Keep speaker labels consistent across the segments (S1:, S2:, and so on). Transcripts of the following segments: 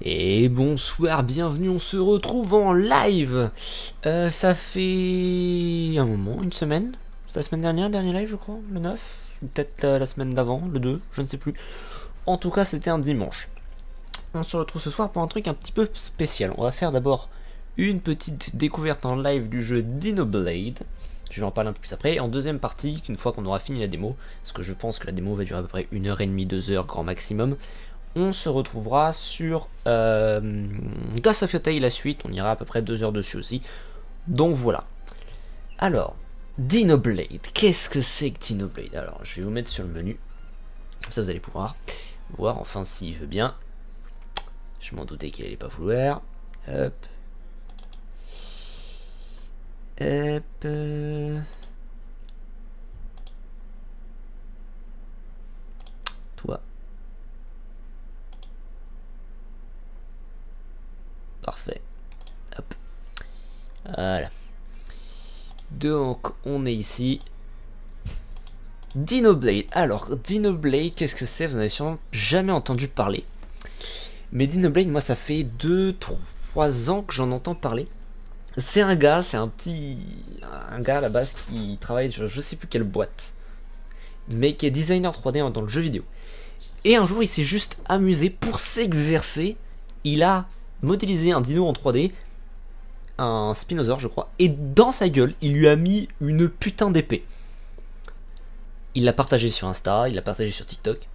S1: Et bonsoir, bienvenue, on se retrouve en live. Ça fait un moment, une semaine. C'est la semaine dernière, dernier live je crois, le 9. Peut-être la semaine d'avant, le 2, je ne sais plus. En tout cas c'était un dimanche. On se retrouve ce soir pour un truc un petit peu spécial. On va faire d'abord une petite découverte en live du jeu Dinoblade. Je vais en parler un peu plus après. Et en deuxième partie, qu'une fois qu'on aura fini la démo, parce que je pense que la démo va durer à peu près 1h30, 2h grand maximum, on se retrouvera sur Ghost of Yotei la suite, on ira à peu près 2 heures dessus aussi. Donc voilà. Alors, Dinoblade, qu'est-ce que c'est que Dinoblade? Alors, je vais vous mettre sur le menu. Comme ça, vous allez pouvoir voir, enfin, s'il veut bien. Je m'en doutais qu'il allait pas vouloir. Hop. Hop. Toi. Parfait. Hop. Voilà. Donc, on est ici. Dinoblade. Alors, Dinoblade, qu'est-ce que c'est? Vous n'avez sûrement jamais entendu parler. Mais Dinoblade, moi, ça fait 2-3 ans que j'en entends parler. C'est un gars, c'est un gars à la base qui travaille sur je sais plus quelle boîte. Mais qui est designer 3D dans le jeu vidéo. Et un jour, il s'est juste amusé pour s'exercer. Il a modélisé un dino en 3D, un Spinosaur je crois, et dans sa gueule il lui a mis une putain d'épée. Il l'a partagé sur Insta, il l'a partagé sur TikTok.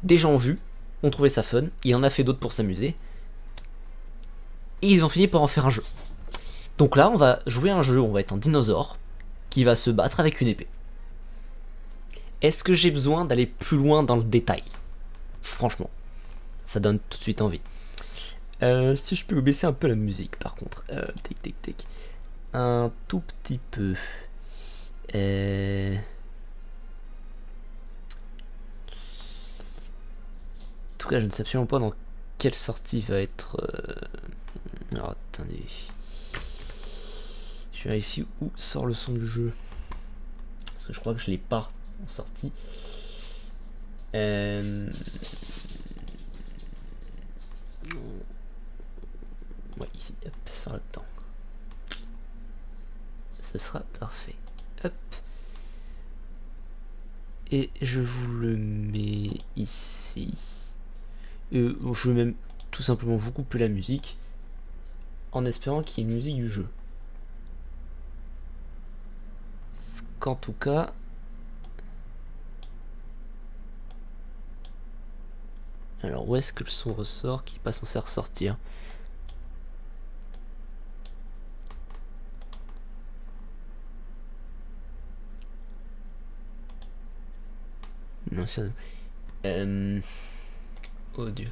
S1: Des gens ont vu, ont trouvé ça fun, il en a fait d'autres pour s'amuser. Et ils ont fini par en faire un jeu. Donc là on va jouer à un jeu où on va être un dinosaure qui va se battre avec une épée. Est-ce que j'ai besoin d'aller plus loin dans le détail? Franchement, ça donne tout de suite envie. Si je peux baisser un peu la musique par contre. Tic. Un tout petit peu. En tout cas, je ne sais absolument pas dans quelle sortie va être... Alors, attendez. Je vérifie où sort le son du jeu. Parce que je crois que je l'ai pas en sortie. Ouais, ici, hop, sur le temps. Ce sera parfait. Hop. Et je vous le mets ici. Je vais même tout simplement vous couper la musique. En espérant qu'il y ait une musique du jeu. Qu'en tout cas... Alors où est-ce que le son ressort qui n'est pas censé ressortir? Non, ça... Oh Dieu.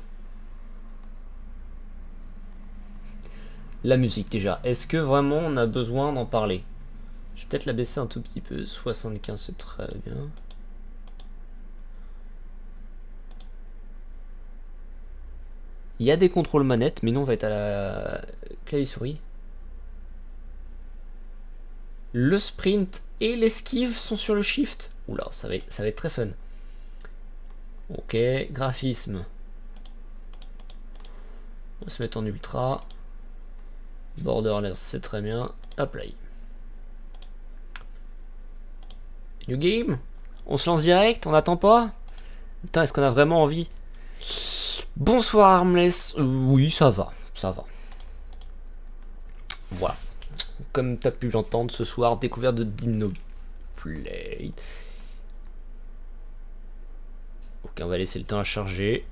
S1: La musique déjà. Est-ce que vraiment on a besoin d'en parler? Je vais peut-être la baisser un tout petit peu. 75 c'est très bien. Il y a des contrôles manettes, mais nous on va être à la clavier souris. Le sprint et l'esquive sont sur le shift. Oula, ça va être très fun. Ok, graphisme. On va se mettre en ultra. Borderless, c'est très bien. Apply. New game. On se lance direct, on n'attend pas. Putain, est-ce qu'on a vraiment envie? Bonsoir Armless. Oui, ça va. Voilà. Comme tu as pu l'entendre ce soir, découverte de Dinoblade. Ok, on va laisser le temps à charger.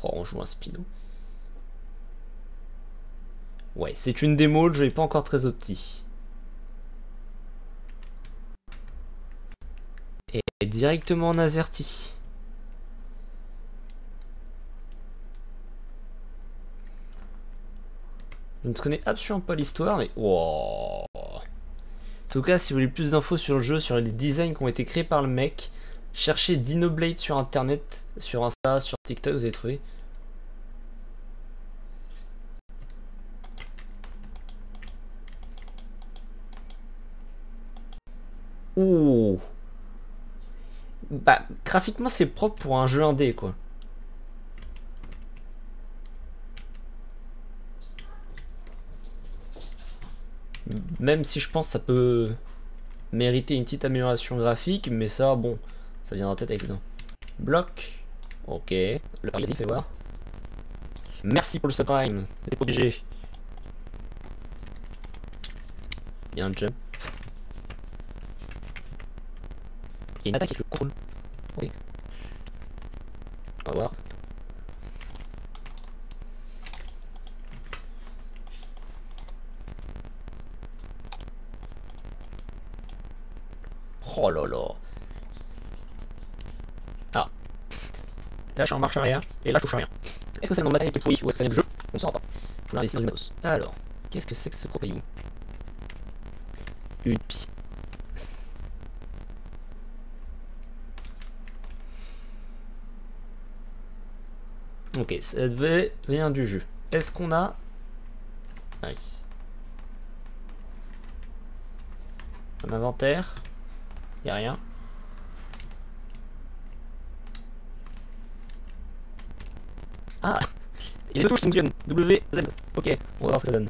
S1: Oh, on joue un Spino. Ouais, c'est une démo, le jeu n'est pas encore très opti. Et directement en AZERTY. Je ne connais absolument pas l'histoire, mais... Wow. En tout cas, si vous voulez plus d'infos sur le jeu, sur les designs qui ont été créés par le mec, cherchez Dinoblade sur internet, sur Insta, sur TikTok, vous allez trouver. Ouh. Bah, graphiquement, c'est propre pour un jeu indé, quoi. Même si je pense que ça peut mériter une petite amélioration graphique, mais ça, bon, ça viendra peut-être avec le temps. Bloc. Ok. Le vas-y, fais voir. Merci pour le subprime. C'est obligé. Il y a un jump. Il y a une attaque avec le contrôle. Oui. On va voir. Oh là là. Ah. Là je suis en marche arrière. Et là je touche à rien. Est-ce que c'est dans le matériel qui est pourri ou est-ce que c'est le jeu? On s'en va pas. Faut l'investir dans du matos. Alors. Qu'est-ce que c'est que ce gros caillou? Une pie. Ok, ça devait venir du jeu. Est-ce qu'on a... Ah oui. Un inventaire. Y'a rien. Ah, il y a deux touches qui fonctionnent. W, Z. Ok, on va voir ce que ça donne.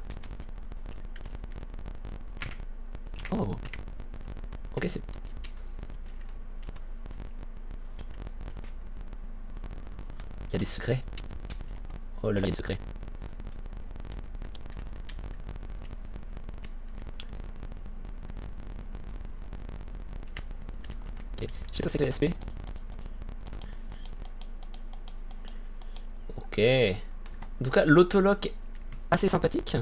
S1: Oh. Ok, c'est... Il y a des secrets. Oh là là, il y a des secrets. Ok, je sais pas c'est que la SP. Ok. En tout cas, l'autolock assez sympathique.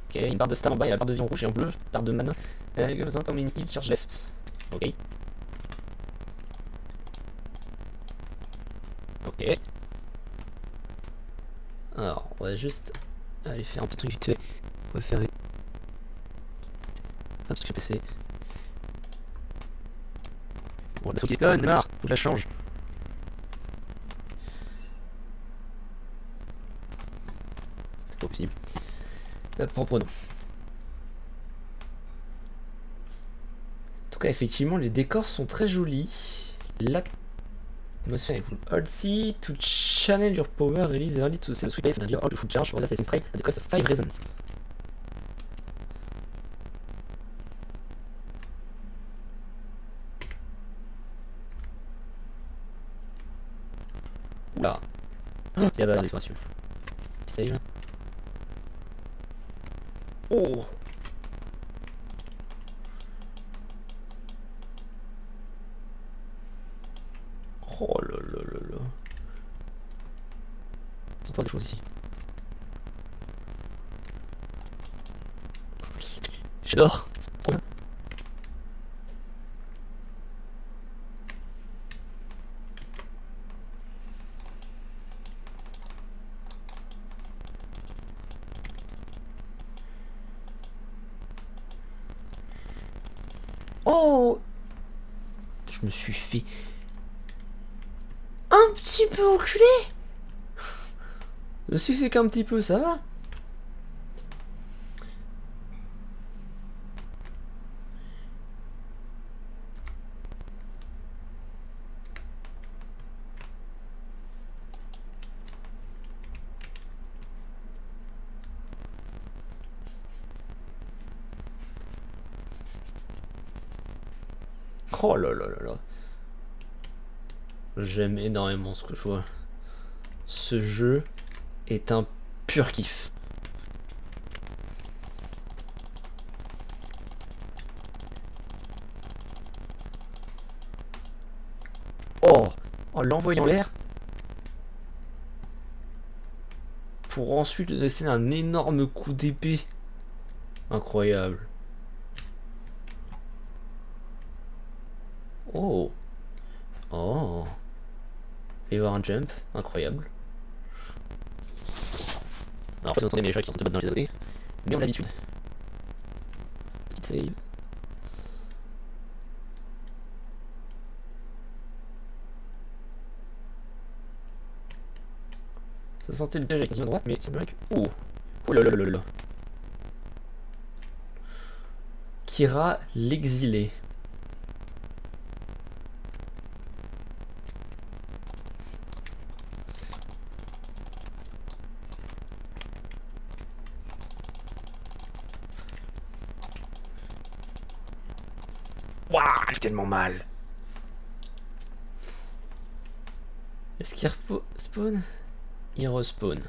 S1: Ok, une barre de stam en bas, il y a la barre de vie en rouge et en bleu, barre de mana. Heal, charge left. Ok. Ok. Alors, on va juste aller faire un petit truc vite fait. On va faire un petit truc PC. Bon, la sauce déconne, marre, faut que je la change. C'est pas possible. Hop, reprenons. En tout cas, effectivement, les décors sont très jolis. L'atmosphère est cool. Hold C to channel your power, release early to save sweet life and all the full charge for Assassin's Creed at the cost of 5 reasons. Oula. Il y a de l'exploration. Save. Oh! Oh là là là là. Il se passe des choses ici. J'adore. Trop bien. Oh! Je me suis fait un petit peu enculé. Si c'est qu'un petit peu, ça va. Oh là là là là. J'aime énormément ce que je vois. Ce jeu est un pur kiff. Oh, oh l'envoyer en l'air pour ensuite laisser un énorme coup d'épée. Incroyable. Oh. Oh. Et voir un jump. Incroyable. Alors, vous entendez mes chats qui sont de battre dans les côtés. Mais on a l'habitude. Petite save. Ça sentait le piège avec la droite, mais c'est vrai que... Ouh. Oh là là là là là. Kira l'exilé. Waouh, il fait tellement mal. Est-ce qu'il respawn? Il respawn.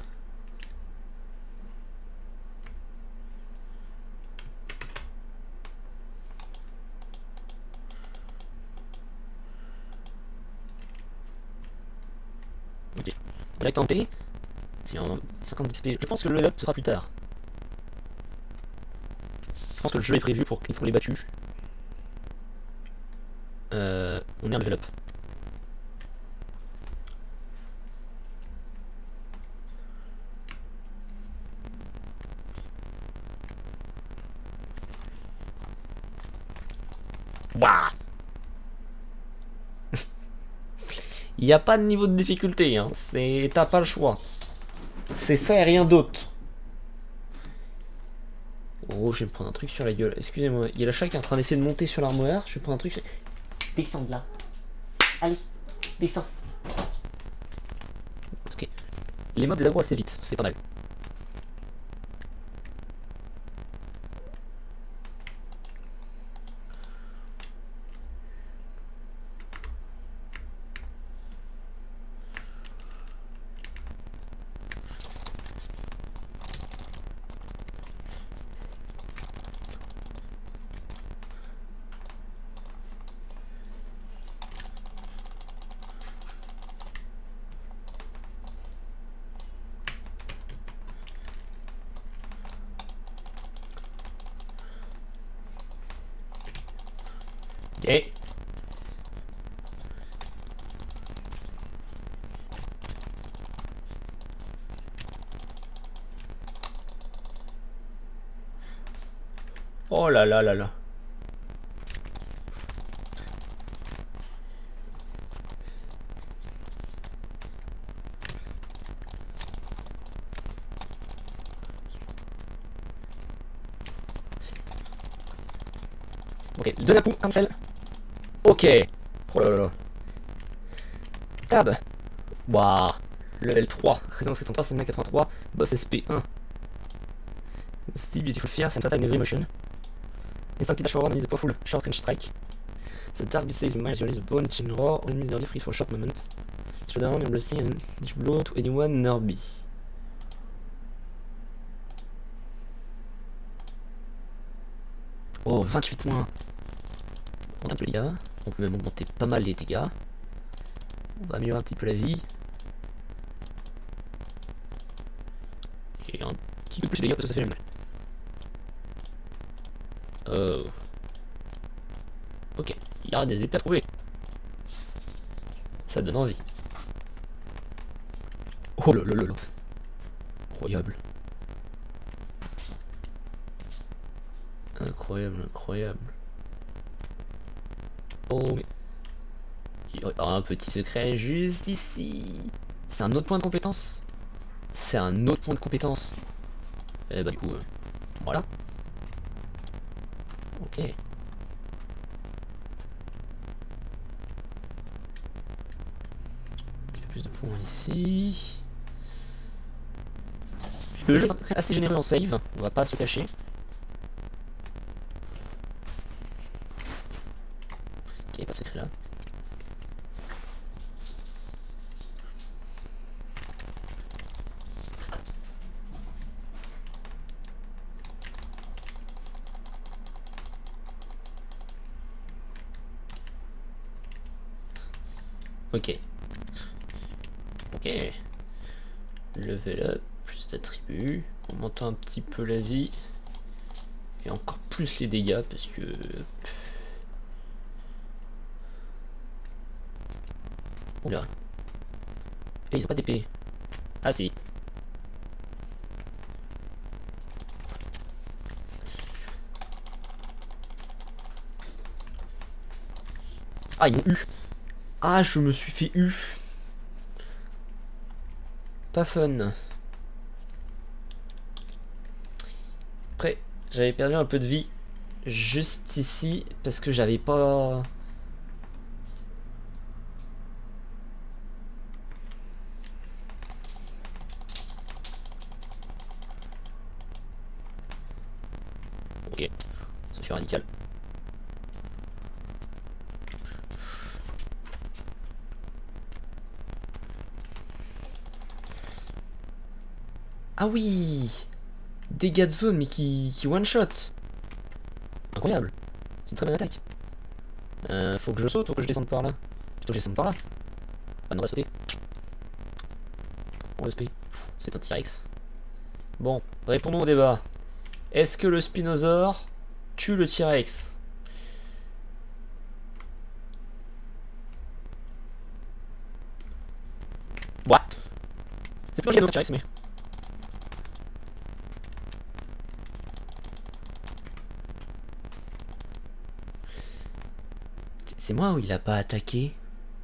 S1: Ok. On va tenter. Si on 50 XP. Je pense que le level up sera plus tard. Je pense que le jeu est prévu pour qu'ils font les battus. On est un level up. Waouh. Il n'y a pas de niveau de difficulté, hein. T'as pas le choix. C'est ça et rien d'autre. Oh, je vais me prendre un truc sur la gueule. Excusez-moi, il y a la chat qui est en train d'essayer de monter sur l'armoire. Je vais prendre un truc sur... Descends de là. Allez, descends. Ok. Les mobs les aggro assez vite, c'est pas mal. Ok. Oh là là là là. Ok, deux apous, un sel. Ok. Oh là là là. Tab. Waouh. Level 3. Résonance 83, c'est 83. Boss SP1. Steve Beautiful Fear, c'est un attack in every motion. Instant dash forward and is a powerful short range strike. The dark beast says miles release bone chin roar, enemies nearly freeze for short moments. Slow down and blessing and each blow to anyone nearby. Oh, 28 points. On a un peu les dégâts. On peut même augmenter pas mal les dégâts. On va améliorer un petit peu la vie. Et un petit peu plus de dégâts parce que ça fait mal. Ok, il y a des épées à trouver. Ça donne envie. Oh là là là là. Incroyable. Incroyable, incroyable. Oh mais... Il y aura un petit secret juste ici. C'est un autre point de compétence. C'est un autre point de compétence. Et bah du coup, voilà. Ok. Un petit peu plus de points ici. Le jeu est assez généreux en save, on va pas se cacher. Ok, pas de secret là. Ok. Ok. Level up, plus d'attributs. Augmentons un petit peu la vie. Et encore plus les dégâts parce que... Oula. Et ils ont pas d'épée. Ah si. Ah, ils m'ont eu. Ah, je me suis fait eu. Pas fun. Après, j'avais perdu un peu de vie juste ici parce que j'avais pas... Ok, ça fait radical. Ah oui, dégâts de zone, mais qui one-shot. Incroyable. C'est une très bonne attaque. Faut que je saute ou que je descende par là? Plutôt que je descende par là. Ah non, on va sauter. On respect. C'est un T-Rex. Bon, répondons au débat. Est-ce que le Spinosaure tue le T-Rex? What? C'est pas le T-Rex, mais... C'est moi où il a pas attaqué.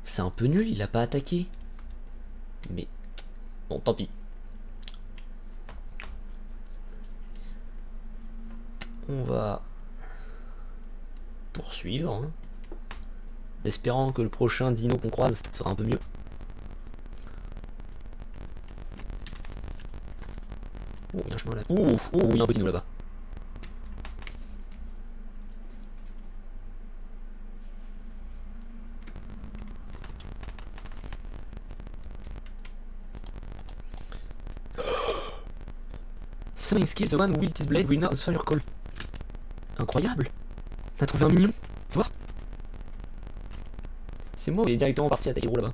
S1: C'est un peu nul, il a pas attaqué. Mais... Bon, tant pis. On va... poursuivre. Hein. Espérant que le prochain dino qu'on croise sera un peu mieux. Oh, il y a un chemin là. Ouh, il y a un petit dino là-bas. Summoning skill, the one who wields his blade will now fire call. Incroyable! T'as trouvé un mignon? Tu vois? C'est moi, il est directement parti attaquer gros là-bas.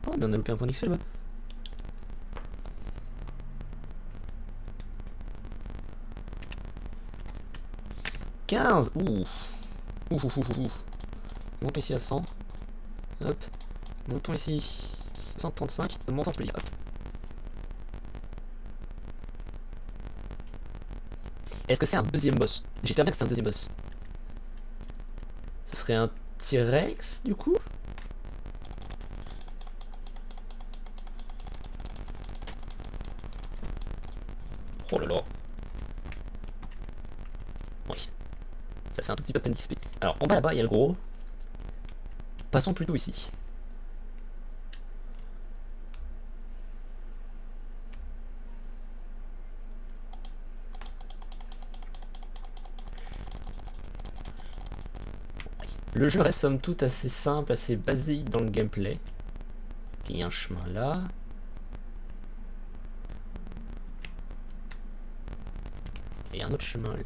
S1: Oh, mais on a loupé un point d'XP là-bas. « 15! Ouh! Ouh. Montons ici à 100. Hop. Montons ici 135. Montons je peux dire. Hop. Est-ce que c'est un deuxième boss? J'espère bien que c'est un deuxième boss. Ce serait un T-Rex du coup? Oh là là. Oui. Ça fait un tout petit peu peine d'XP. Alors en bas là-bas il y a le gros. Passons plutôt ici. Le jeu reste somme toute assez simple, assez basique dans le gameplay. Il y a un chemin là. Et un autre chemin là.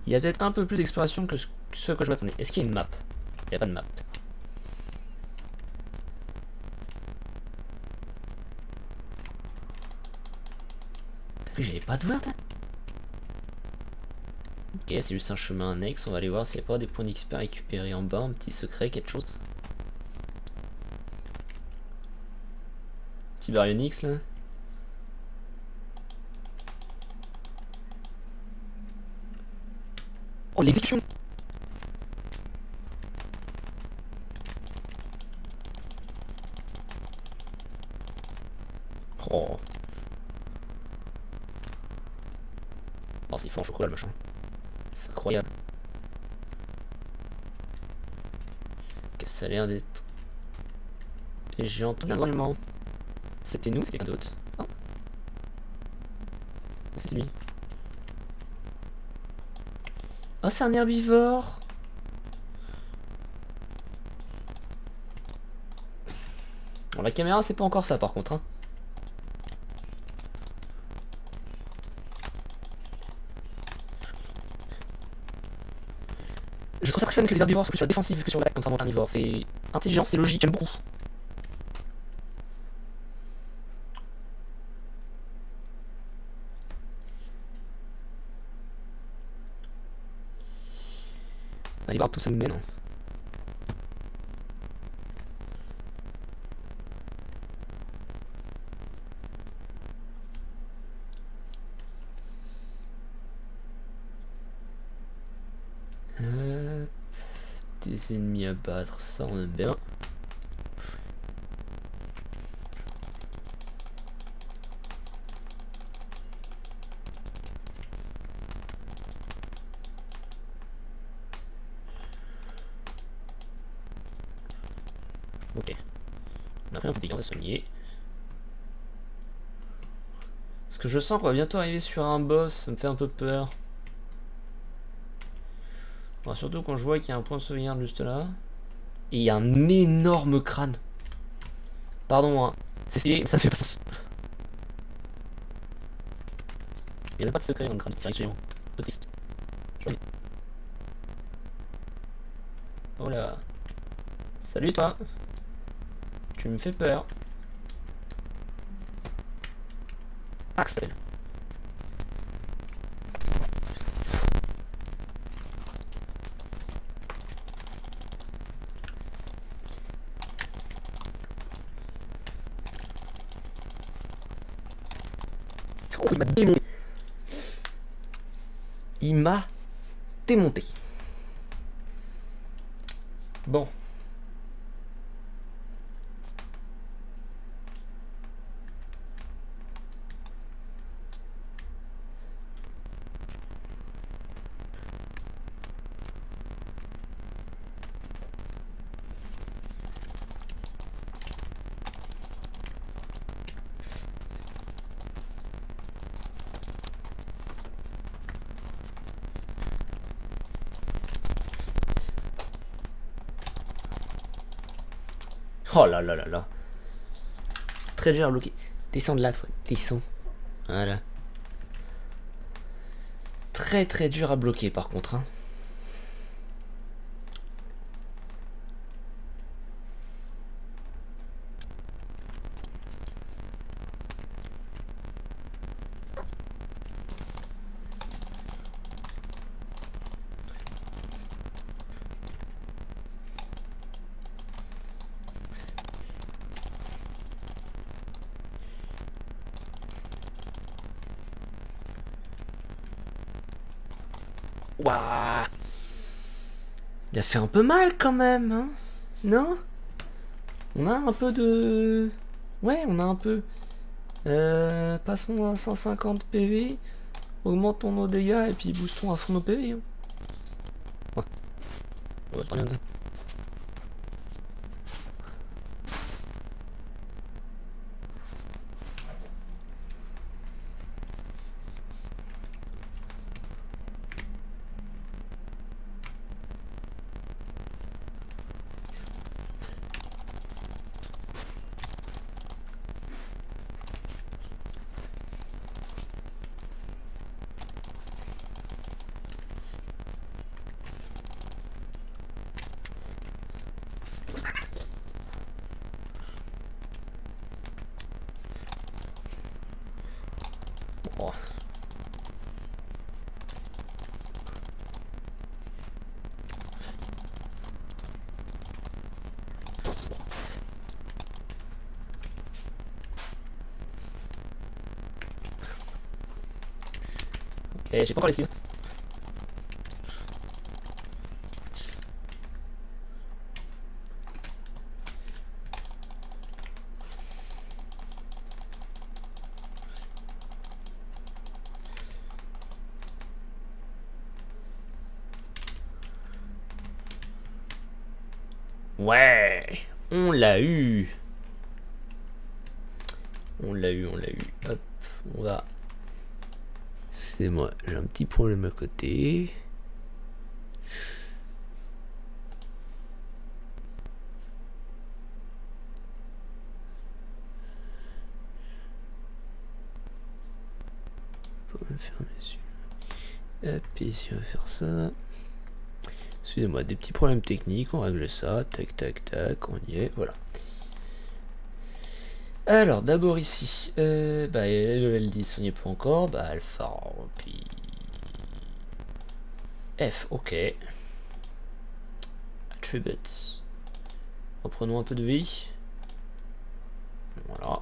S1: Il y a peut-être un peu plus d'exploration que ce que je m'attendais. Est-ce qu'il y a une map? Il n'y a pas de map. J'ai pas de word. Ok, c'est juste un chemin annexe. On va aller voir s'il n'y a pas des points d'XP à récupérer en bas. Un petit secret, quelque chose. Petit baryonyx là. Oh, l'exécution! Oh. Oh, c'est fort en chocolat le machin. C'est incroyable. Qu'est-ce que ça a l'air d'être? Et j'ai entendu un grognement. C'était nous, c'est quelqu'un d'autre. Oh. C'était lui. Oh, c'est un herbivore. Bon, la caméra, c'est pas encore ça par contre. Hein. Je trouve ça très fun que les herbivores soient plus sur la défensive que sur l'attaque contrairement aux carnivores. C'est intelligent, c'est logique, j'aime beaucoup. On va aller voir où tout ça nous mène. Des ennemis à battre, ça on aime bien. Ok. On a pris un peu de dégâts, on va soigner. Parce que je sens qu'on va bientôt arriver sur un boss, ça me fait un peu peur. Bon, surtout quand je vois qu'il y a un point de sauvegarde juste là. Et il y a un énorme crâne. Pardon, hein. C'est stylé, mais ça ne fait pas sens. Il n'y a même pas de secret dans le crâne, c'est géant. Un peu triste. Joli. Oh là. Salut toi. Tu me fais peur. Axel. Oh, il m'a démonté. Il m'a démonté. Bon. Oh là là là là. Très dur à bloquer. Descends de là, toi. Descends. Voilà. Très très dur à bloquer par contre. Hein. Ouah. Il a fait un peu mal quand même, hein. Non? On a un peu de... Ouais, on a un peu... passons à 150 PV, augmentons nos dégâts et puis boostons à fond nos PV. Hein. Ouais. On va se prendre ça. Oh. Ok, j'ai pas encore les skills. Ouais, on l'a eu. On l'a eu, on l'a eu. Hop, on va... C'est moi, j'ai un petit problème à côté. Faut me fermer celui-là. Hop, et ici on va faire ça. Excusez-moi, des petits problèmes techniques, on règle ça. Tac, tac, tac, on y est, voilà. Alors, d'abord ici, bah, level 10, on n'y est pas encore. Bah, alpha, puis... F, ok. Attributes. Reprenons un peu de vie. Voilà. Un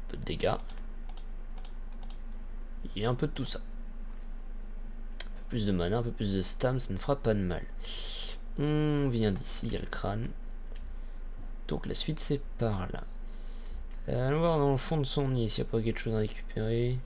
S1: peu de dégâts. Et un peu de tout ça. Un peu plus de mana, un peu plus de stam, ça ne fera pas de mal. On vient d'ici, il y a le crâne. Donc la suite c'est par là. Allons voir dans le fond de son nid s'il n'y a pas quelque chose à récupérer.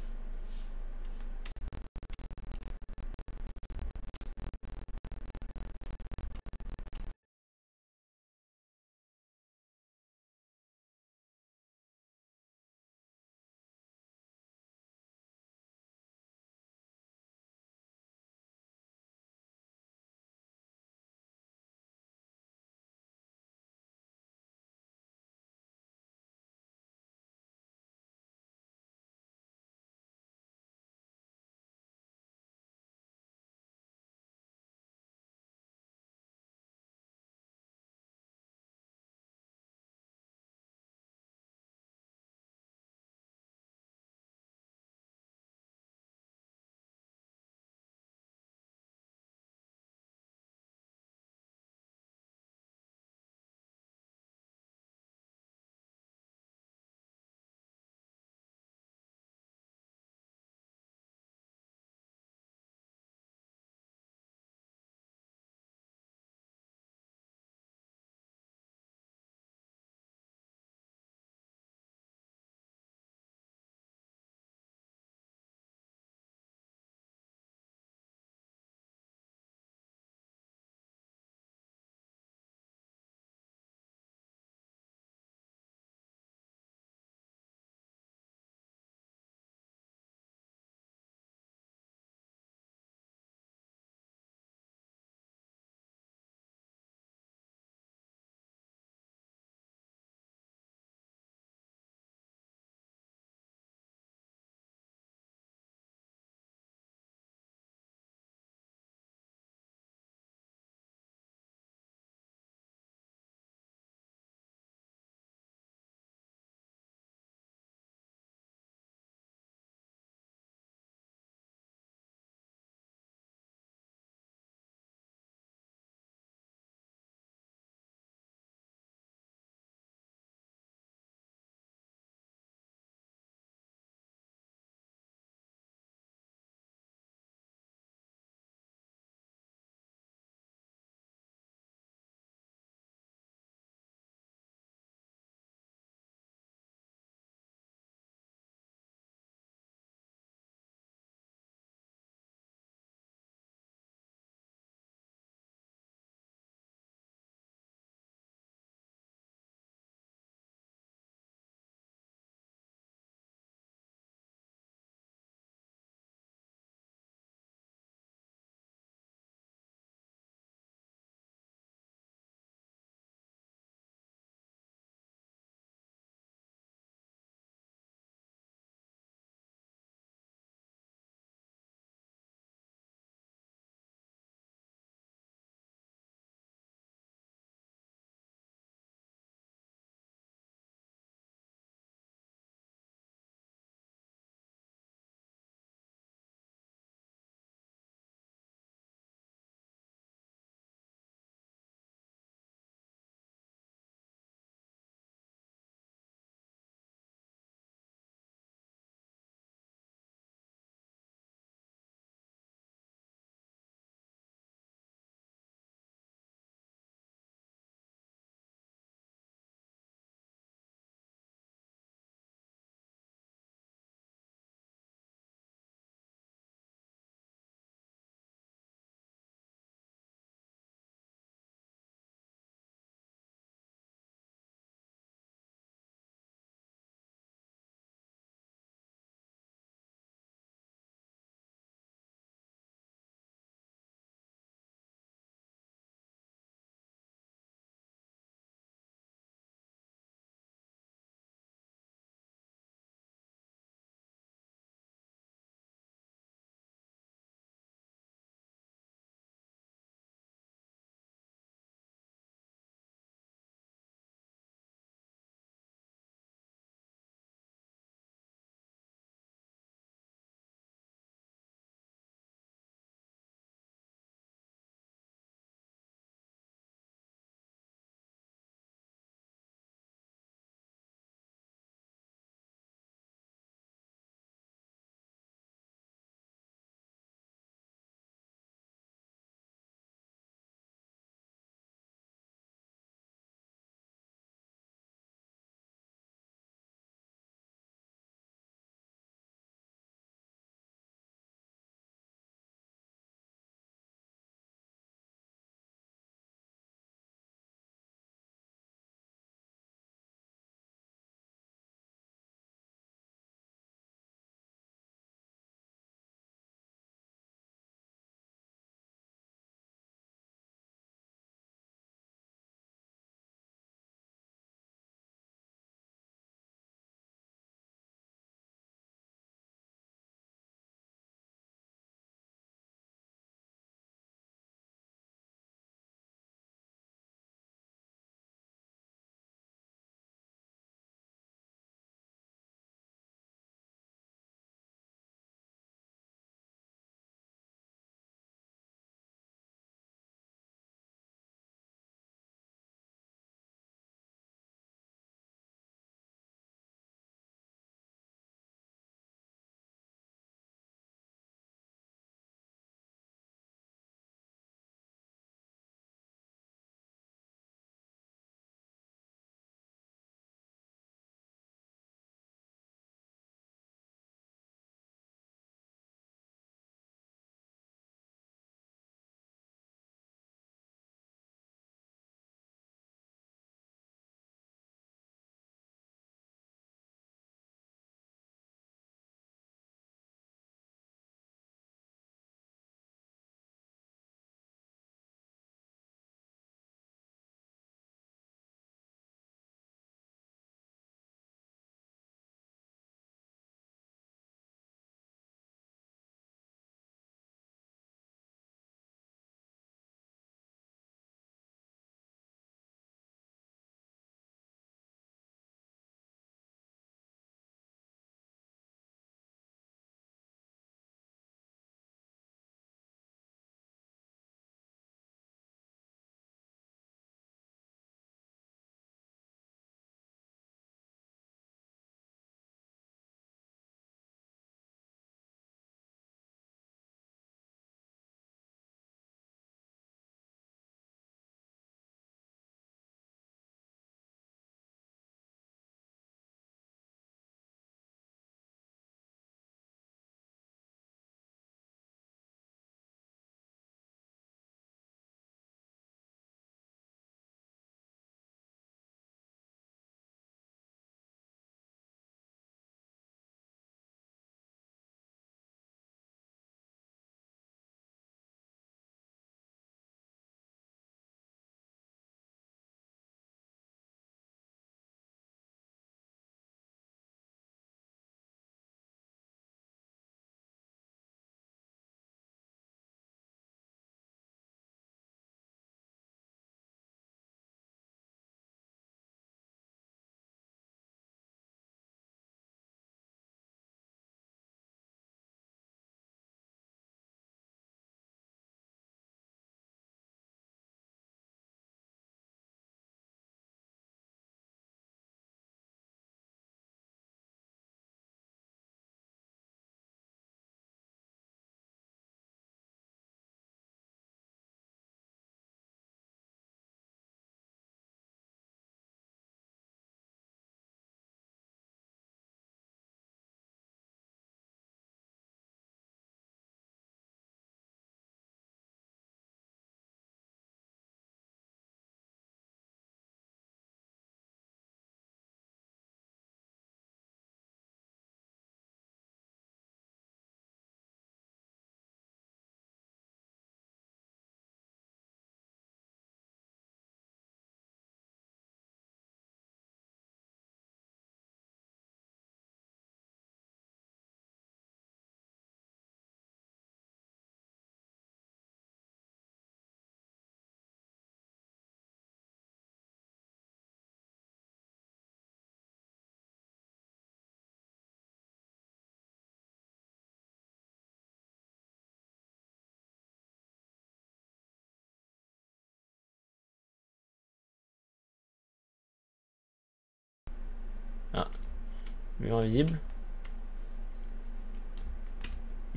S1: Mur invisible.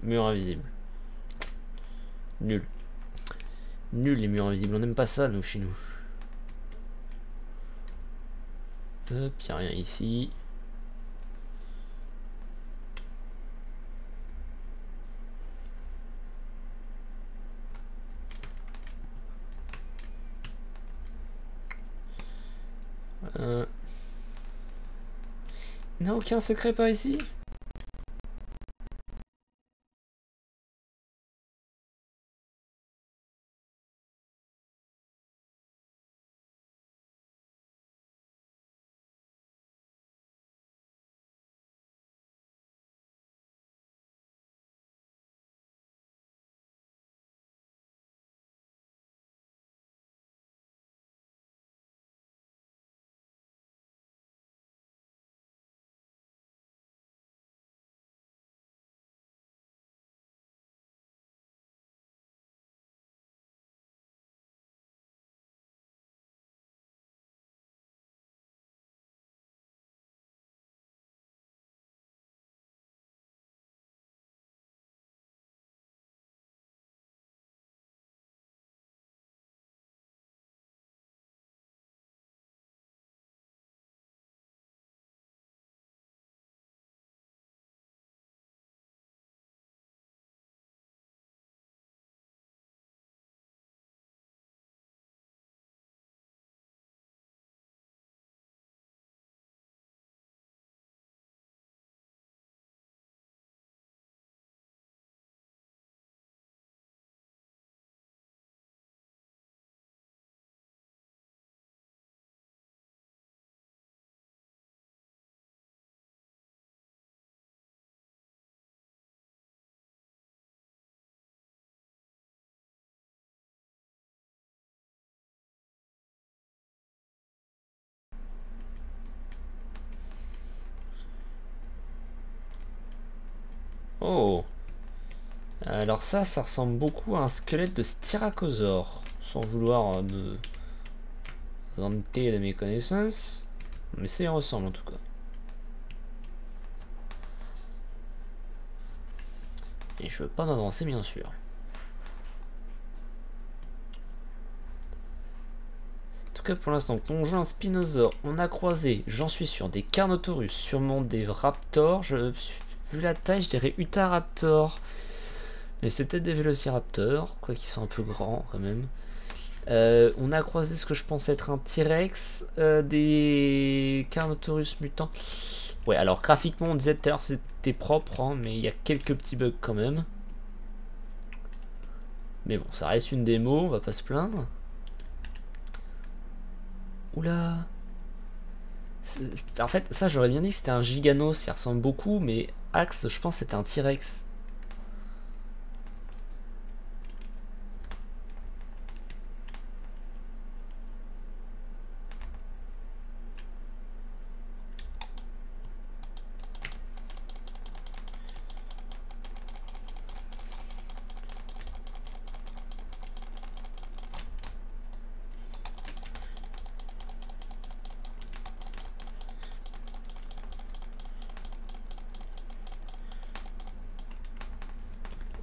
S1: Mur invisible. Nul. Nul les murs invisibles, on n'aime pas ça nous chez nous. Hop, y'a rien ici. Il n'y a aucun secret par ici? Oh. Alors ça ressemble beaucoup à un squelette de styracosaure. Sans vouloir me vanter de mes connaissances. Mais ça y ressemble en tout cas. Et je veux pas m'avancer bien sûr. En tout cas pour l'instant, plongeon un spinosaure. On a croisé, j'en suis sûr, des Carnotaurus, sûrement des raptors. Vu la taille, je dirais Utahraptor. Mais c'est peut-être des vélociraptors, quoi qu'ils sont un peu grands quand même. On a croisé ce que je pense être un T-Rex, des Carnotaurus mutants. Ouais, alors graphiquement on disait tout à l'heure c'était propre, hein, mais il y a quelques petits bugs quand même. Mais bon, ça reste une démo, on va pas se plaindre. Oula. En fait, ça j'aurais bien dit que c'était un Giganos, il ressemble beaucoup, mais Axe, je pense c'était un T-Rex.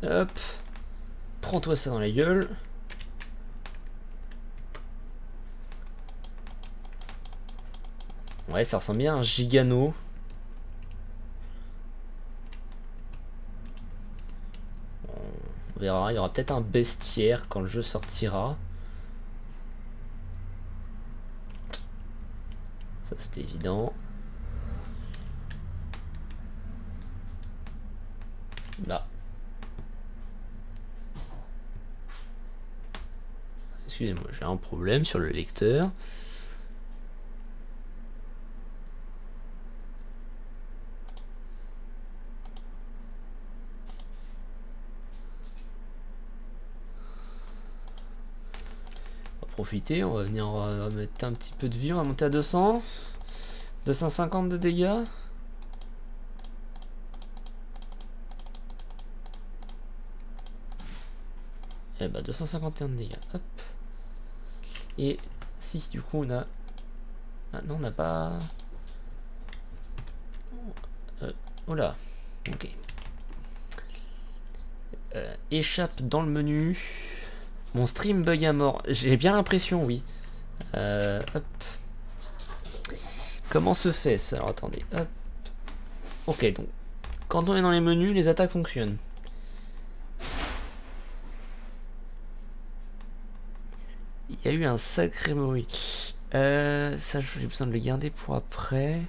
S1: Hop. Prends-toi ça dans la gueule. Ouais, ça ressemble bien à un Gigano. On verra, il y aura peut-être un bestiaire quand le jeu sortira. Ça c'est évident. Là. Excusez-moi, j'ai un problème sur le lecteur. On va profiter, on va venir mettre un petit peu de vie, on va monter à 200. 250 de dégâts. Et bah 251 de dégâts. Hop. Et si du coup on a... Ah non, on n'a pas... Oh là, ok. Échappe dans le menu. Mon stream bug à mort. J'ai bien l'impression, oui. Hop. Comment se fait ça? Alors attendez. Hop. Ok, donc quand on est dans les menus, les attaques fonctionnent. Il y a eu un sacré bruit. Ça, j'ai besoin de le garder pour après.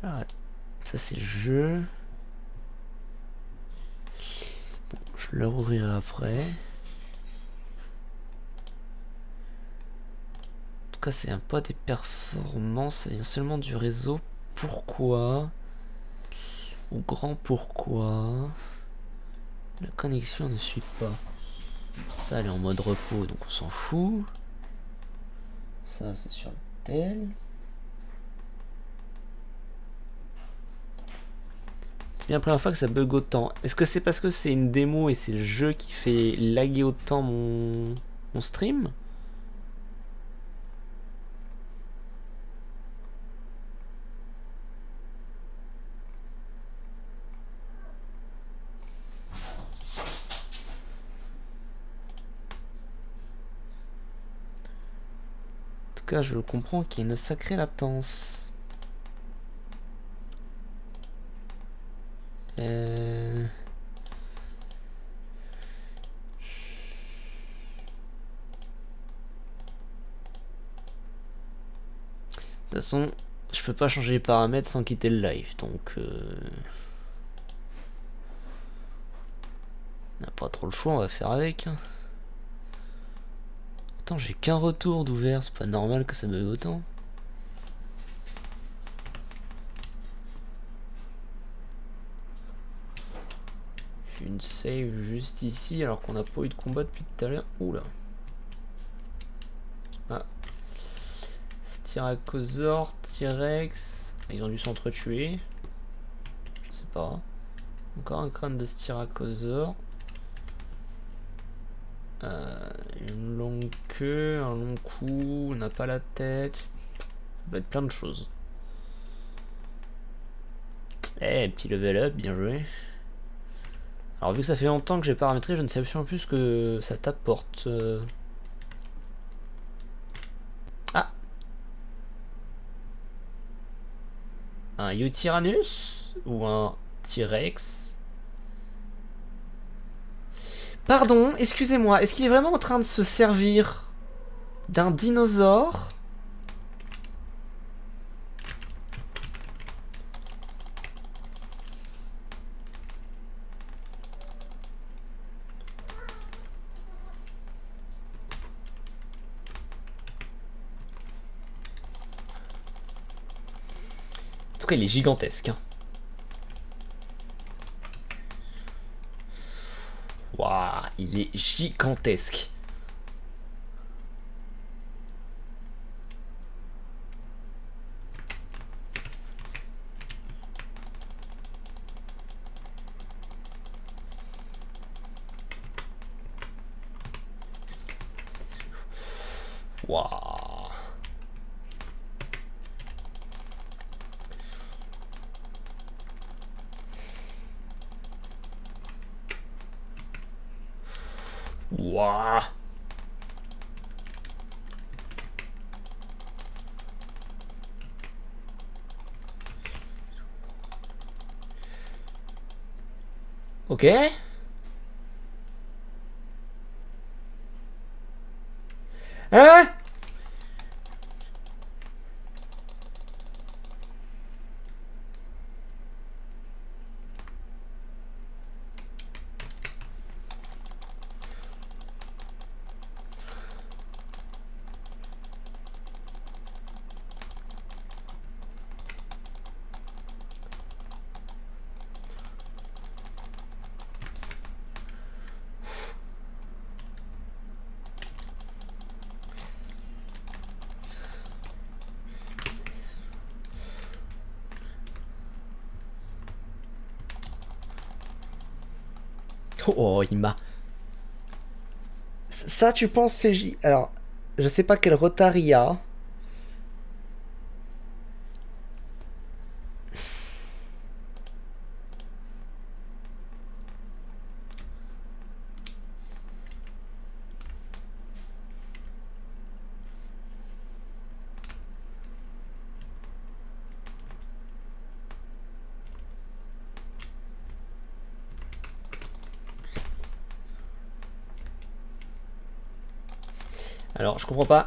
S1: Ah, ça c'est le jeu. Bon, je le rouvrirai après. En tout cas, c'est un pas des performances. Ça vient seulement du réseau. Pourquoi? Au grand pourquoi? La connexion ne suit pas. Ça, elle est en mode repos, donc on s'en fout. Ça, c'est sur le tel. C'est bien la première fois que ça bug autant. Est-ce que c'est parce que c'est une démo et c'est le jeu qui fait laguer autant mon stream? En tout cas, je comprends qu'il y a une sacrée latence. De toute façon, je peux pas changer les paramètres sans quitter le live, donc on n'a pas trop le choix, on va faire avec. Attends, j'ai qu'un retour d'ouvert, c'est pas normal que ça bug autant. J'ai une save juste ici alors qu'on n'a pas eu de combat depuis tout à l'heure. Oula. Ah. Styracosaur, T-Rex. Ils ont dû s'entretuer. Je sais pas. Encore un crâne de Styracosaur. Une longue queue, un long cou, on n'a pas la tête. Ça peut être plein de choses. Eh, petit level up, bien joué. Alors vu que ça fait longtemps que j'ai paramétré, je ne sais absolument plus ce que ça t'apporte. Ah, un Eutyrannus ou un T-Rex? Pardon, excusez-moi, est-ce qu'il est vraiment en train de se servir d'un dinosaure? En tout cas, il est gigantesque. Hein. Waouh, il est gigantesque. Waouh. Waouh. Ok. Hein? Oh, il m'a... Ça, tu penses, c'est... Alors, je sais pas quel retard il y a. Alors, je comprends pas.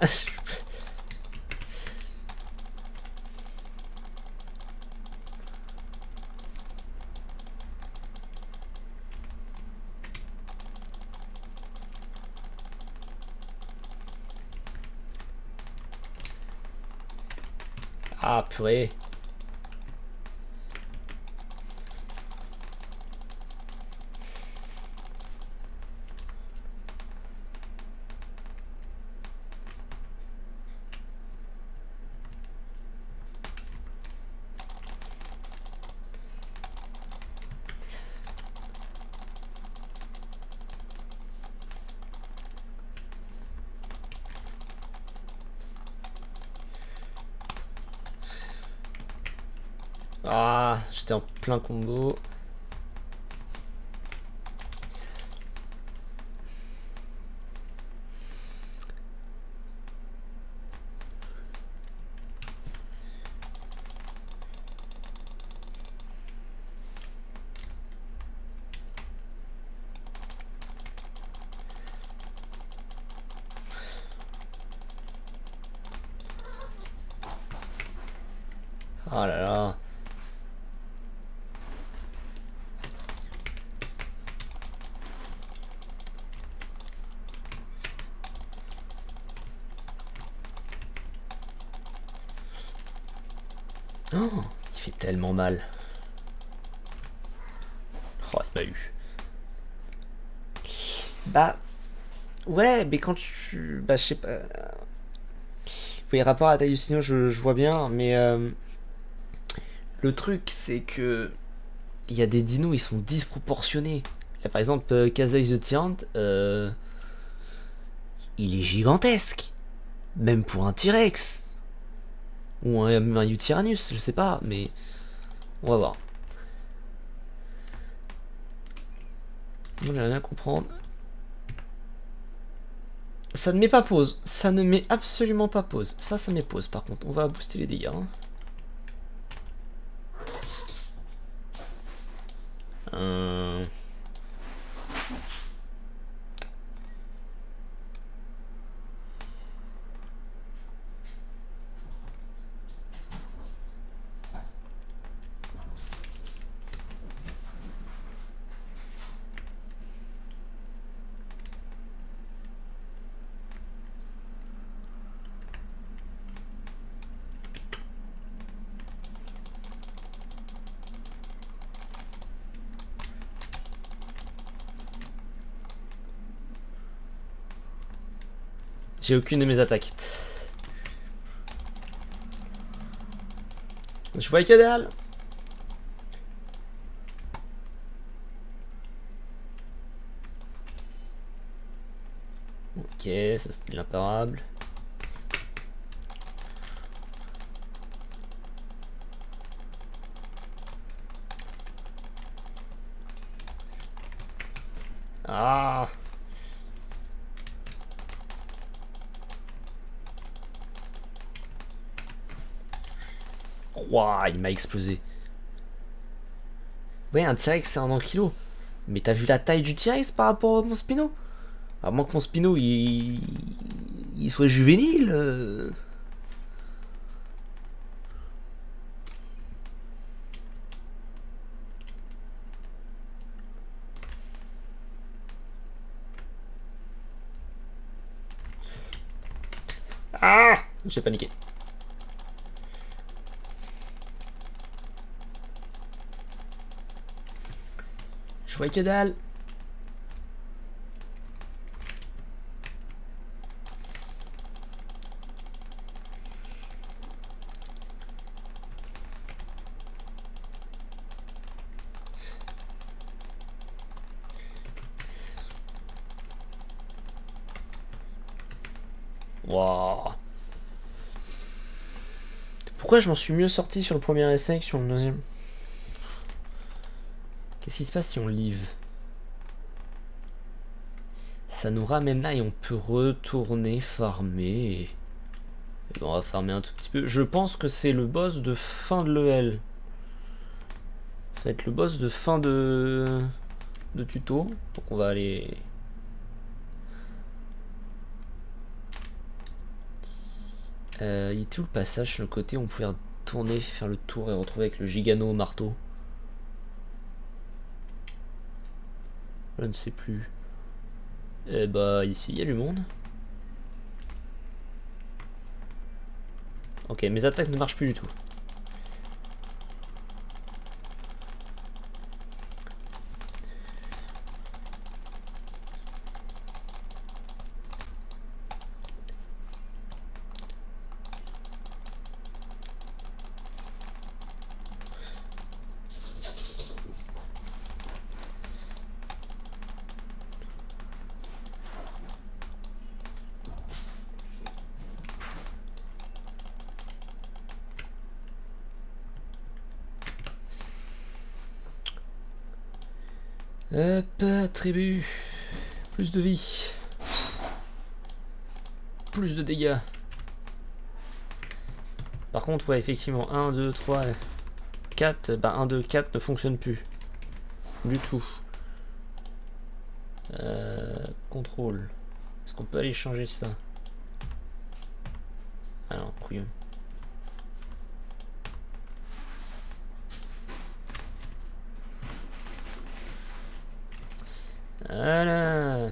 S1: Ah, purée. Ah, j'étais en plein combo. Oh là là. Oh, il fait tellement mal. Oh, il m'a eu. Bah, ouais, mais quand tu... Bah, je sais pas... Oui, rapport à la taille du signal, je vois bien, mais... le truc, c'est que... Il y a des dinos, ils sont disproportionnés. Là, par exemple, Kazai the Tyrant, il est gigantesque. Même pour un T-Rex. Ou un Utyrannus, je sais pas, mais... On va voir. Moi, j'ai rien à comprendre. Ça ne met pas pause. Ça ne met absolument pas pause. Ça met pause, par contre. On va booster les dégâts. Hein. J'ai aucune de mes attaques. Je vois que dalle. Ok, ça c'était l'imparable. Ah. Ouah, il m'a explosé. Ouais, un T-Rex c'est un ankilo. Mais t'as vu la taille du T-Rex par rapport à mon Spino? À moins que mon Spino il soit juvénile. Ah, j'ai paniqué. Je vois que dalle. Waouh. Pourquoi je m'en suis mieux sorti sur le premier essai que sur le deuxième? Qu'est-ce qui se passe si on live? Ça nous ramène là et on peut retourner farmer. Et on va farmer un tout petit peu. Je pense que c'est le boss de fin de l'EL. Ça va être le boss de fin de tuto. Donc on va aller... Il était où le passage sur le côté où on pouvait tourner, faire le tour et retrouver avec le gigano au marteau? Je ne sais plus. Eh bah ici il y a du monde. Ok, mes attaques ne marchent plus du tout. Hop, tribu. Plus de vie. Plus de dégâts. Par contre, ouais, effectivement, 1, 2, 3, 4, bah 1, 2, 4 ne fonctionne plus. Du tout. Contrôle. Est-ce qu'on peut aller changer ça? Ah non, couillon. Voilà.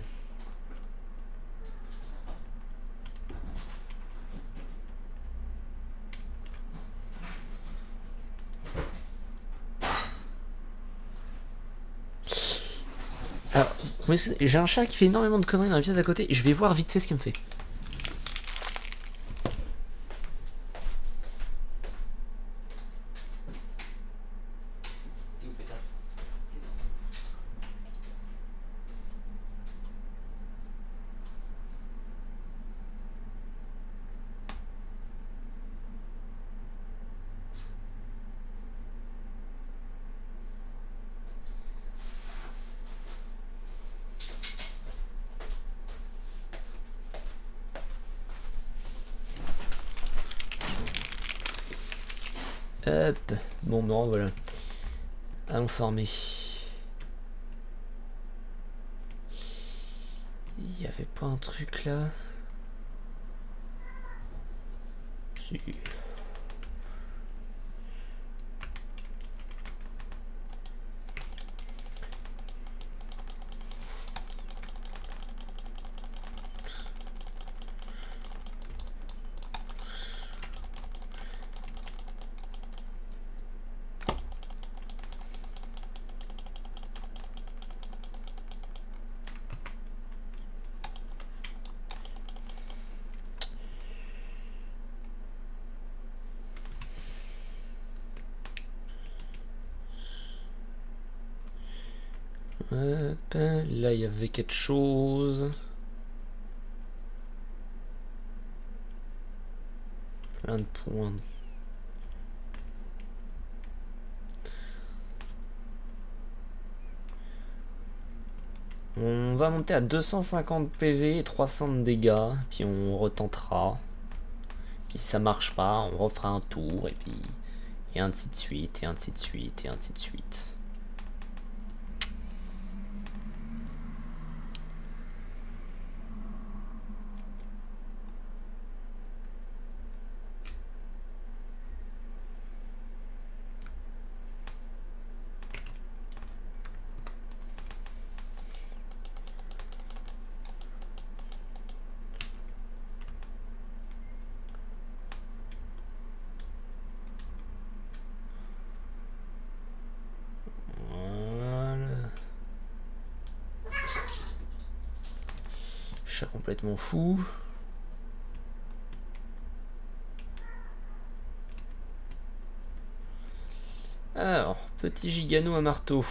S1: Alors, j'ai un chat qui fait énormément de conneries dans la pièce d'à côté et je vais voir vite fait ce qu'il me fait. Hop, bon, non, voilà. Allons farmer. Il y avait pas un truc là? Si. Hop, là il y avait quelque chose. Plein de points. On va monter à 250 PV et 300 de dégâts, puis on retentera. Puis si ça marche pas, on refera un tour, et puis... Et ainsi de suite, et ainsi de suite, et ainsi de suite. Chat complètement fou. Alors, petit gigano à marteau.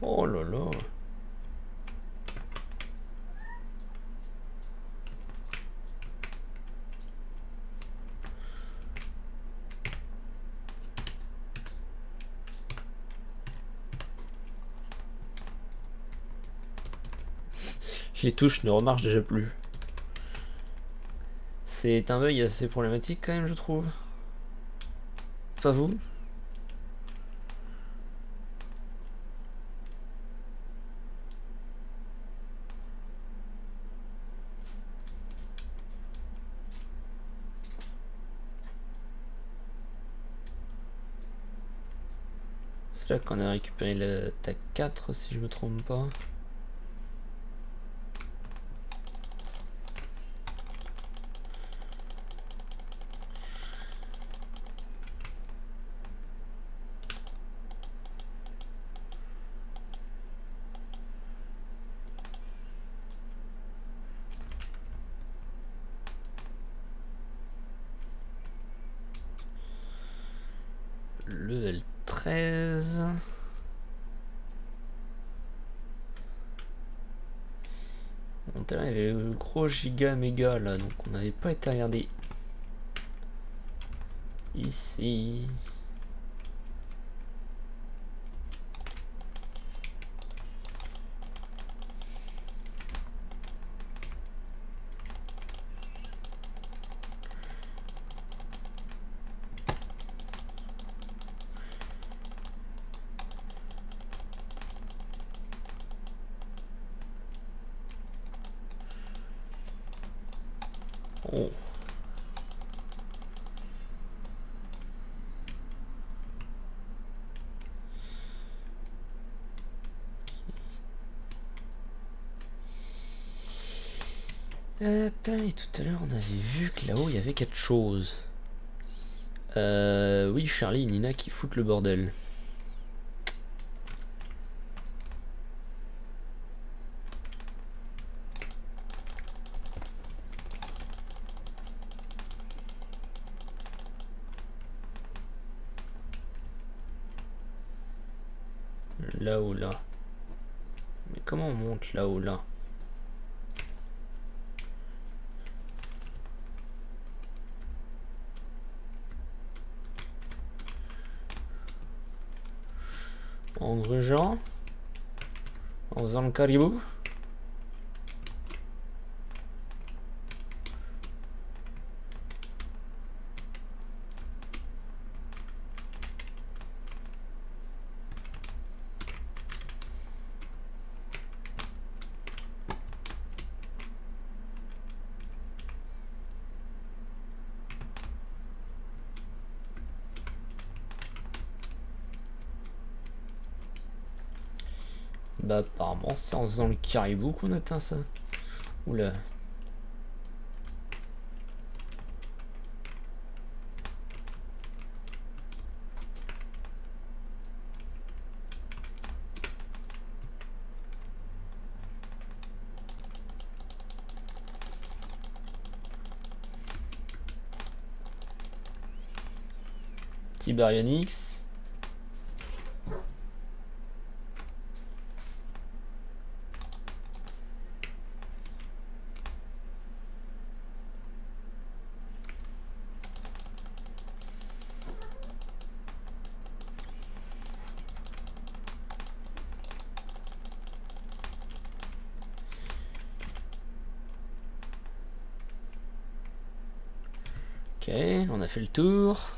S1: Oh là là. Les touches ne remarchent déjà plus. C'est un bug assez problématique quand même, je trouve. Pas vous? C'est là qu'on a récupéré la TAC 4 si je me trompe pas. Level 13. Bon, il y avait le gros giga méga là, donc on n'avait pas été regardé. Ici. Oh. Et tout à l'heure on avait vu que là-haut il y avait quelque chose. Oui, Charlie et Nina qui foutent le bordel. Là-haut là. Mais comment on monte là-haut là? En grugeant, en faisant le caribou. Bah apparemment c'est en faisant le caribou qu'on atteint ça. Oula. Petit baryonyx. Ok, on a fait le tour.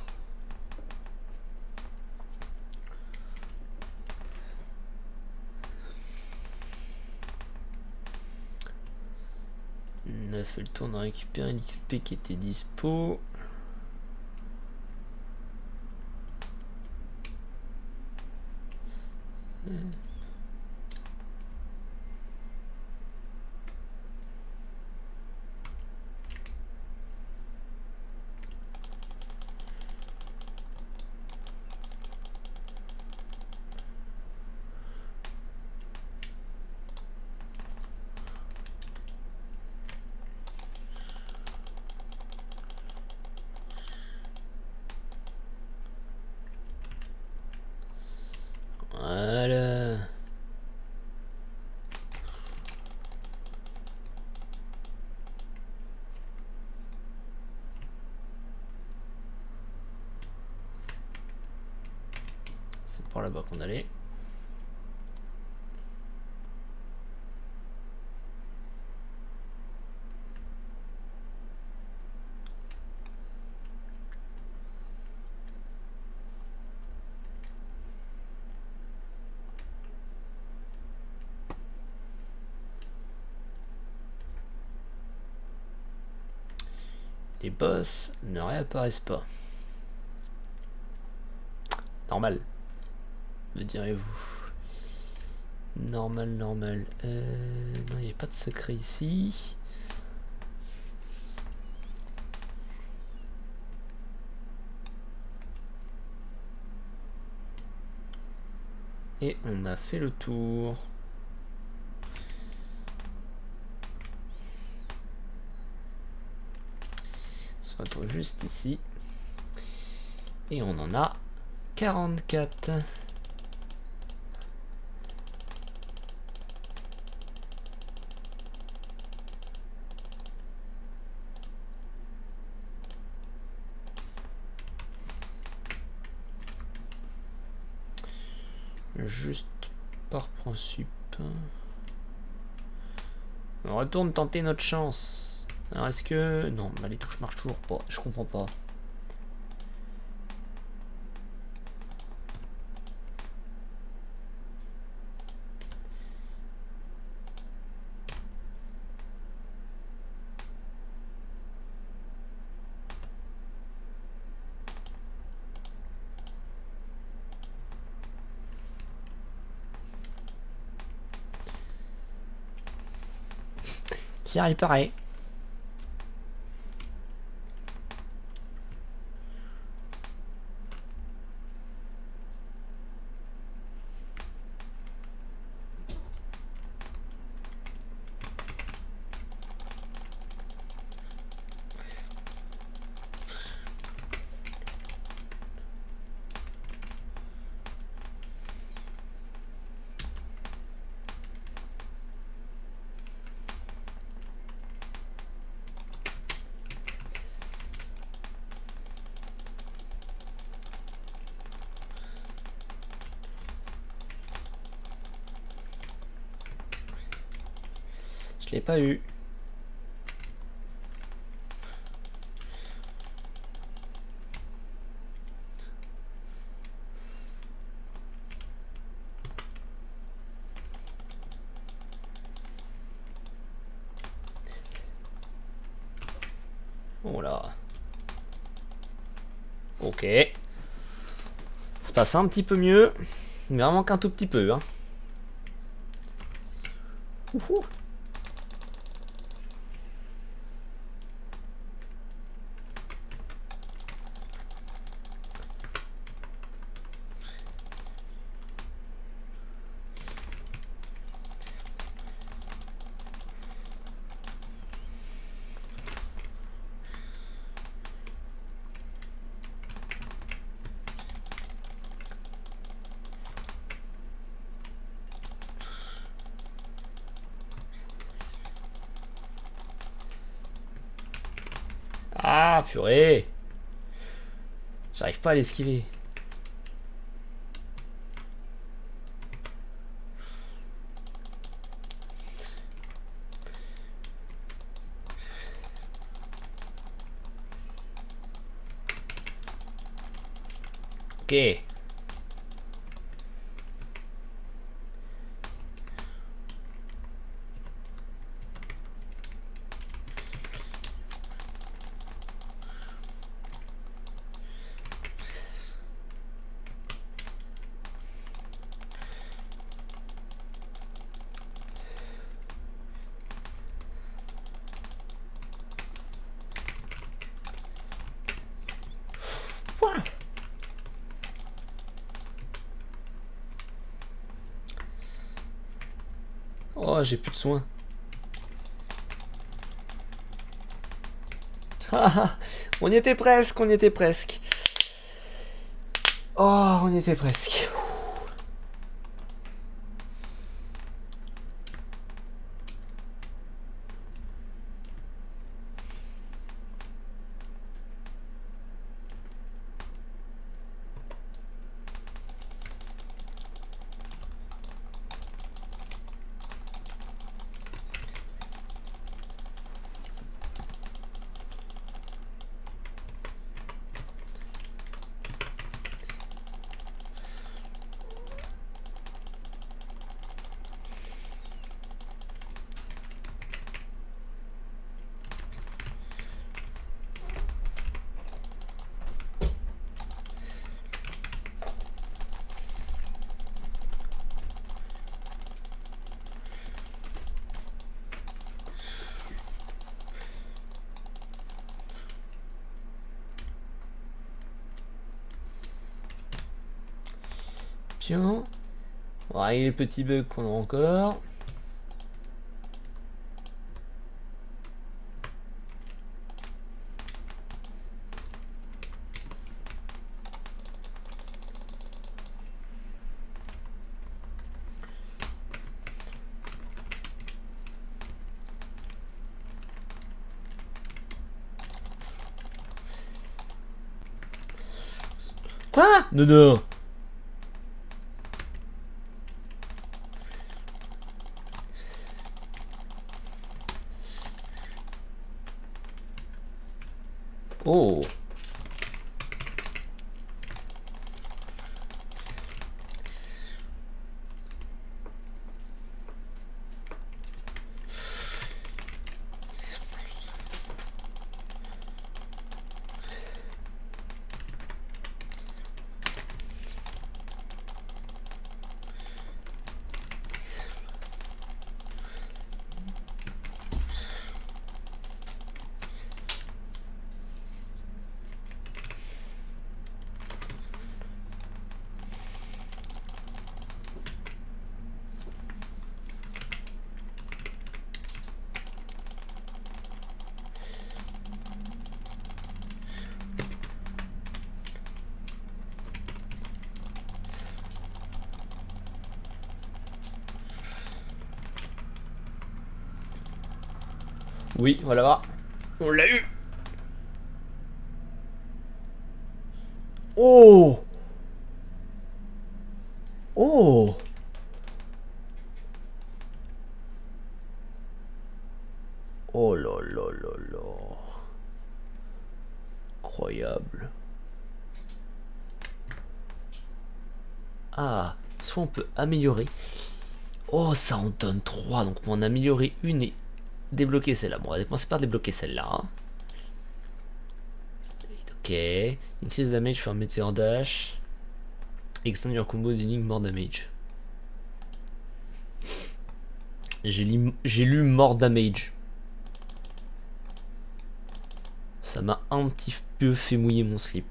S1: On a fait le tour, on a récupéré l'XP qui était dispo. Voilà. C'est par là-bas qu'on allait. les boss ne réapparaissent pas. Normal, me direz-vous. Normal. Non, il n'y a pas de secret ici. Et on a fait le tour. On se retrouve juste ici. Et on en a 44. Juste par principe. On retourne tenter notre chance. Alors est-ce que... Non, bah les touches marchent toujours pas. Je comprends pas. Tiens, il paraît. Je l'ai pas eu. Oh là. Ok. Ça se passe un petit peu mieux. Mais vraiment qu'un tout petit peu. Hein. Ouhou. Ah, purée. J'arrive pas à l'esquiver. Ok. Oh, j'ai plus de soins. On y était presque, on y était presque. Oh, on y était presque. Bien. On va régler les petits bugs qu'on a encore. Quoi? Non, non. Oh. Oui, voilà. On l'a eu. Oh. Oh. Oh là là là là. Incroyable. Ah, soit on peut améliorer. Oh, ça en donne 3. Donc on en a amélioré une et débloquer celle-là. Bon, on va commencer par débloquer celle-là. Ok. Increase damage for meteor dash. Extend your combo dealing more damage. J'ai lu more damage. Ça m'a un petit peu fait mouiller mon slip.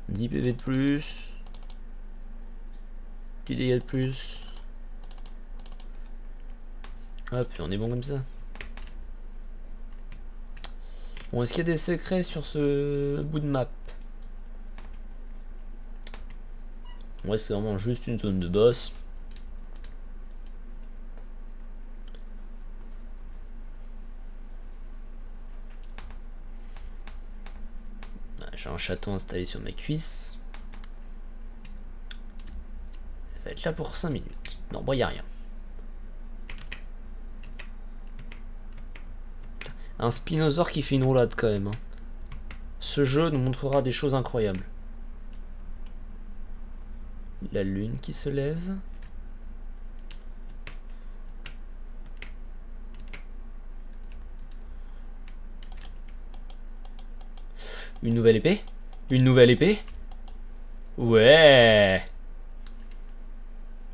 S1: 10 PV de plus. 10 dégâts de plus. Hop, on est bon comme ça. Bon, est-ce qu'il y a des secrets sur ce bout de map? Ouais, c'est vraiment juste une zone de boss. J'ai un château installé sur ma cuisse. Ça va être là pour 5 minutes. Non, bon, il n'y a rien. Un Spinosaur qui fait une roulade quand même. Hein. Ce jeu nous montrera des choses incroyables. La lune qui se lève. Une nouvelle épée? Une nouvelle épée? Ouais!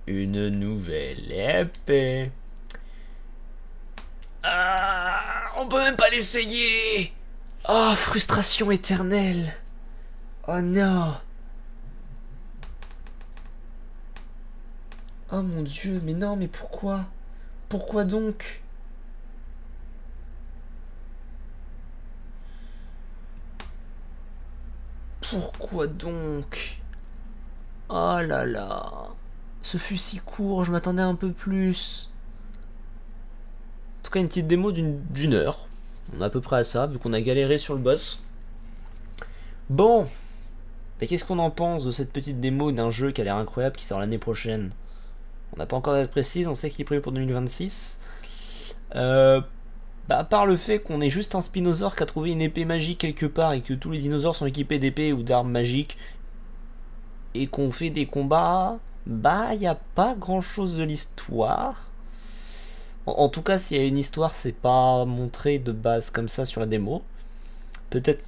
S1: Une nouvelle épée. Ah, on peut même pas l'essayer! Oh, frustration éternelle! Oh non! Oh mon dieu, mais non, mais pourquoi? Pourquoi donc? Pourquoi donc? Oh là là. Ce fut si court, je m'attendais un peu plus. En tout cas, une petite démo d'une heure. On est à peu près à ça, vu qu'on a galéré sur le boss. Bon. Mais qu'est-ce qu'on en pense de cette petite démo d'un jeu qui a l'air incroyable, qui sort l'année prochaine? On n'a pas encore d'être précise, on sait qu'il est prévu pour 2026. À part le fait qu'on est juste un Spinosaur qui a trouvé une épée magique quelque part et que tous les dinosaures sont équipés d'épées ou d'armes magiques et qu'on fait des combats, bah il n'y a pas grand chose de l'histoire. En tout cas, s'il y a une histoire, c'est pas montré de base comme ça sur la démo. Peut-être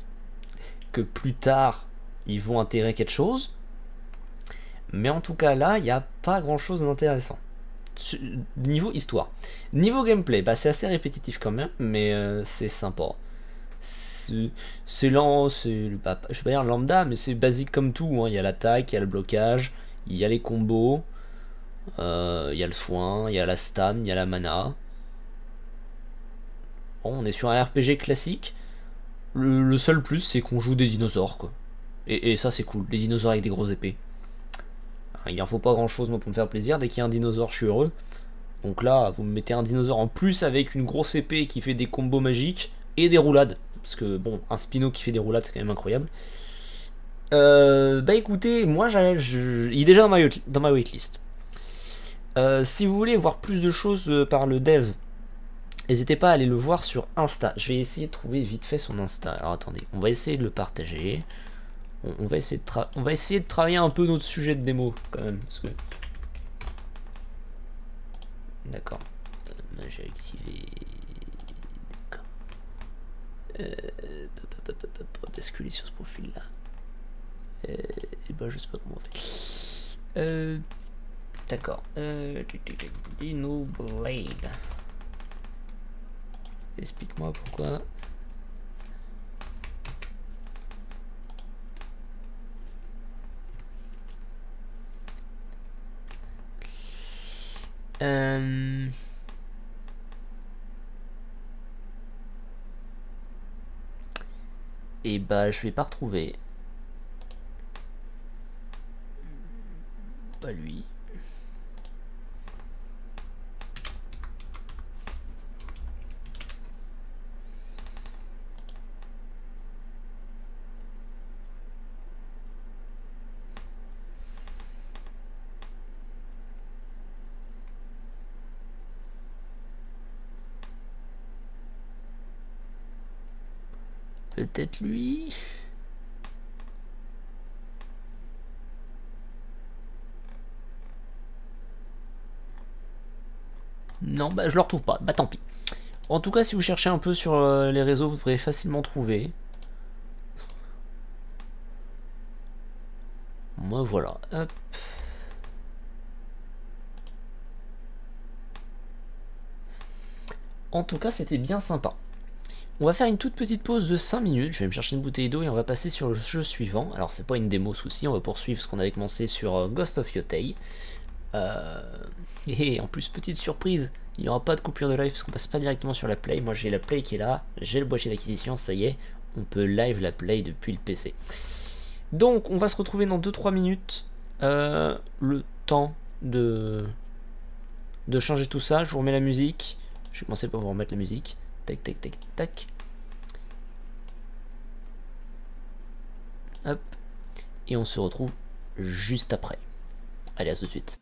S1: que plus tard, ils vont intégrer quelque chose. Mais en tout cas là, il n'y a pas grand chose d'intéressant. Niveau histoire. Niveau gameplay, bah c'est assez répétitif quand même, mais c'est sympa. c'est lent, c'est bah, je vais pas dire lambda, mais c'est basique comme tout, hein. Il y a l'attaque, il y a le blocage, il y a les combos, il y a le soin, il y a la stam, il y a la mana. Bon, on est sur un RPG classique. Le seul plus, c'est qu'on joue des dinosaures, quoi. Et ça, c'est cool, des dinosaures avec des grosses épées. Il en faut pas grand chose, moi, pour me faire plaisir. Dès qu'il y a un dinosaure, je suis heureux. Donc là, vous me mettez un dinosaure en plus avec une grosse épée qui fait des combos magiques et des roulades. Parce que, bon, un Spino qui fait des roulades, c'est quand même incroyable. Bah écoutez, moi, il est déjà dans ma waitlist. Si vous voulez voir plus de choses par le dev, n'hésitez pas à aller le voir sur Insta. Je vais essayer de trouver vite fait son Insta. Alors attendez, on va essayer de le partager. On va essayer de travailler un peu notre sujet de démo quand même. Parce que... D'accord. J'ai activé. D'accord. Basculer sur ce profil là. Et ben je sais pas comment on fait. D'accord. Dino Blade. Explique-moi pourquoi. Et bah je vais pas retrouver. Pas lui. Peut-être lui. Non, bah je le retrouve pas. Bah tant pis. En tout cas, si vous cherchez un peu sur les réseaux, vous devrez facilement trouver. Moi voilà. Hop. En tout cas, c'était bien sympa. On va faire une toute petite pause de 5 minutes, je vais me chercher une bouteille d'eau et on va passer sur le jeu suivant. Alors c'est pas une démo souci, on va poursuivre ce qu'on avait commencé sur Ghost of Yotei. Et en plus, petite surprise, il n'y aura pas de coupure de live parce qu'on passe pas directement sur la play. Moi j'ai la play qui est là, j'ai le boîtier d'acquisition, ça y est, on peut live la play depuis le PC. Donc on va se retrouver dans 2-3 minutes, le temps de changer tout ça. Je vous remets la musique, je vais commencer par vous remettre la musique. Tac, tac, tac, tac. Hop. Et on se retrouve juste après. Allez, à tout de suite.